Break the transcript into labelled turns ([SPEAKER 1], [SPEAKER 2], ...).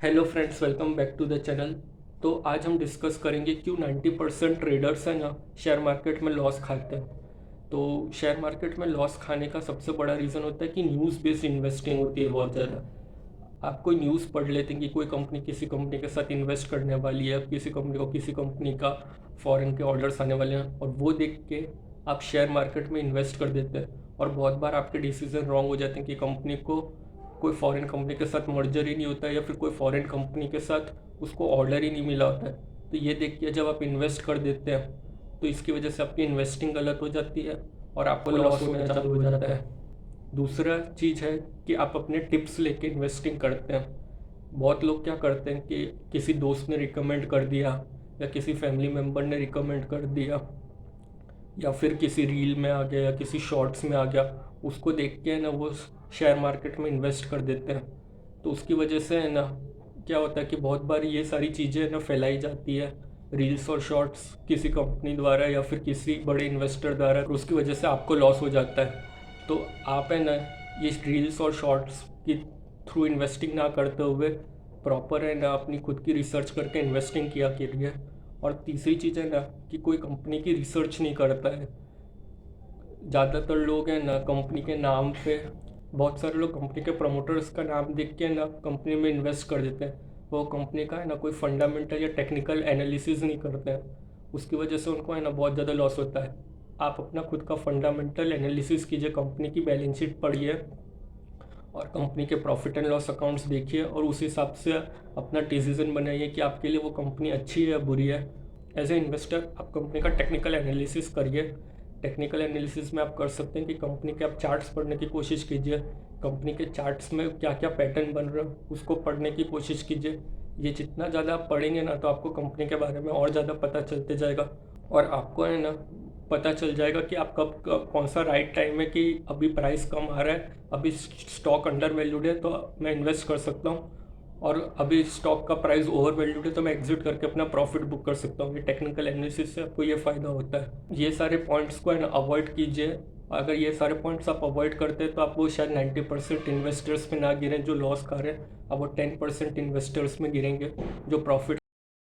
[SPEAKER 1] Hello friends, welcome back to the channel. तो आज हम डिस्कस करेंगे क्यों 90% ट्रेडर्स हैं ना शेयर मार्केट में लॉस खाते हैं। तो शेयर मार्केट में लॉस खाने का सबसे बड़ा रीज़न होता है कि न्यूज़ बेस्ड इन्वेस्टिंग होती है बहुत ज़्यादा। आप कोई न्यूज़ पढ़ लेते हैं कि कोई कंपनी किसी कंपनी के साथ इन्वेस्ट करने वाली है, किसी कंपनी को किसी कंपनी का फॉरेन के ऑर्डर्स आने वाले हैं, और वो देख के आप शेयर मार्केट में इन्वेस्ट कर देते हैं। और बहुत बार आपके डिसीजन रॉन्ग हो जाते हैं कि कंपनी को कोई फॉरेन कंपनी के साथ मर्जर ही नहीं होता है, या फिर कोई फॉरेन कंपनी के साथ उसको ऑर्डर ही नहीं मिला होता है। तो ये देख के जब आप इन्वेस्ट कर देते हैं तो इसकी वजह से आपकी इन्वेस्टिंग गलत हो जाती है और आपको लॉस होना चालू हो जाता है। दूसरा चीज़ है कि आप अपने टिप्स लेके इन्वेस्टिंग करते हैं। बहुत लोग क्या करते हैं कि किसी दोस्त ने रिकमेंड कर दिया, या किसी फैमिली मेम्बर ने रिकमेंड कर दिया, या फिर किसी रील में आ गया या किसी शॉर्ट्स में आ गया, उसको देख के ना वो शेयर मार्केट में इन्वेस्ट कर देते हैं। तो उसकी वजह से है ना क्या होता है कि बहुत बार ये सारी चीज़ें ना फैलाई जाती है, रील्स और शॉर्ट्स किसी कंपनी द्वारा या फिर किसी बड़े इन्वेस्टर द्वारा, और उसकी वजह से आपको लॉस हो जाता है। तो आप है ना ये रील्स और शॉर्ट्स की थ्रू इन्वेस्टिंग ना करते हुए प्रॉपर है ना अपनी खुद की रिसर्च करके इन्वेस्टिंग किया करिए। और तीसरी चीज़ है ना कि कोई कंपनी की रिसर्च नहीं करता है। ज़्यादातर लोग हैं ना कंपनी के नाम पे, बहुत सारे लोग कंपनी के प्रमोटर्स का नाम देख के ना कंपनी में इन्वेस्ट कर देते हैं। वो कंपनी का है ना कोई फंडामेंटल या टेक्निकल एनालिसिस नहीं करते हैं, उसकी वजह से उनको है ना बहुत ज़्यादा लॉस होता है। आप अपना खुद का फंडामेंटल एनालिसिस कीजिए, कंपनी की बैलेंस शीट पढ़िए और कंपनी के प्रॉफिट एंड लॉस अकाउंट्स देखिए, और उस हिसाब से अपना डिसीजन बनाइए कि आपके लिए वो कंपनी अच्छी है या बुरी है। एज ए इन्वेस्टर आप कंपनी का टेक्निकल एनालिसिस करिए। टेक्निकल एनालिसिस में आप कर सकते हैं कि कंपनी के आप चार्ट्स पढ़ने की कोशिश कीजिए, कंपनी के चार्ट्स में क्या क्या पैटर्न बन रहे हैं उसको पढ़ने की कोशिश कीजिए। ये जितना ज़्यादा आप पढ़ेंगे ना तो आपको कंपनी के बारे में और ज़्यादा पता चलते जाएगा, और आपको है ना पता चल जाएगा कि आप कब कौन सा राइट टाइम है कि अभी प्राइस कम आ रहा है, अभी स्टॉक अंडर वैल्यूड है तो मैं इन्वेस्ट कर सकता हूँ, और अभी स्टॉक का प्राइस ओवर वैल्यूड है तो मैं एग्जिट करके अपना प्रॉफिट बुक कर सकता हूँ। ये टेक्निकल एनालिसिस से आपको ये फ़ायदा होता है। ये सारे पॉइंट्स को है ना अवॉइड कीजिए। अगर ये सारे पॉइंट्स आप अवॉइड करते हैं तो आप वो शायद 90% इन्वेस्टर्स में ना गिरें जो लॉस खा रहे हैं, अब वो 10% इन्वेस्टर्स में गिरेंगे जो प्रॉफिट